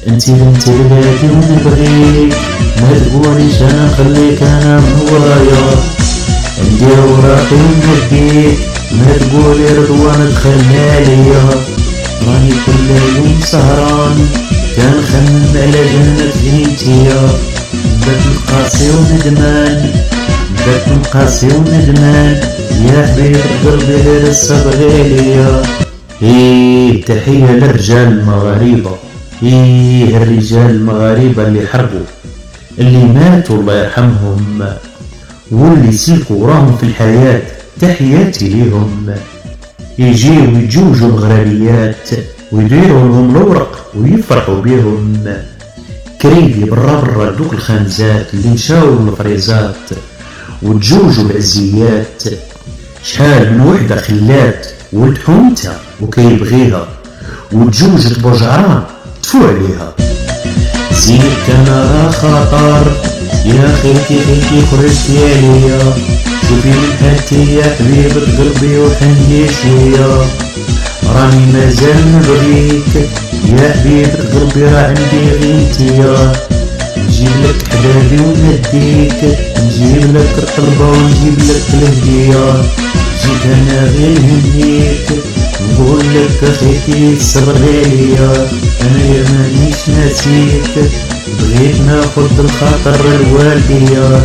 انتي بنتي بلادي ونبغيك، ما تقوليش انا نخليك انا من ورايا، ندير وراقي ونديك، ما تقولي رضوان تخلى ليا. راني كل يوم سهران كنخمم على جنة بنتيا، بدات نقاسي وندمان، بدات نقاسي وندمان، يا حبيب قلبي غير الصبغي ليا. ايه تحية للرجال المغاربة، ايه الرجال المغاربة اللي حربوا، اللي ماتوا الله يرحمهم، واللي سلكوا وراهم في الحياة، تحياتي ليهم. يجيو يتزوجوا الغراليات ويديروا لهم الورق ويفرحوا بيهم، كريدي برا برا دوك الخانزات اللي مشاو الفريزات وتزوجوا العزيات. شحال من وحدة خلات ولد حومتها وكيبغيها، وتزوجت بوجعران تفو عليها. زينك كان راه خطر يا خيتي خيتي خرجتي عليا، شوفي من حالتي يا حبيبة قلبي وحني شوية، راني مازال نبغيك يا حبيبة قلبي راه عندي غيرتيا. نجيب لك حبابي ونديك، نجيب لك الطلبة ونجيب لك الهدية، جيت انا غير نهنيك نقول لك خيتي صبري ليا، انا يا مانيش ناسيك بغيت ناخد الخاطر الوالدية.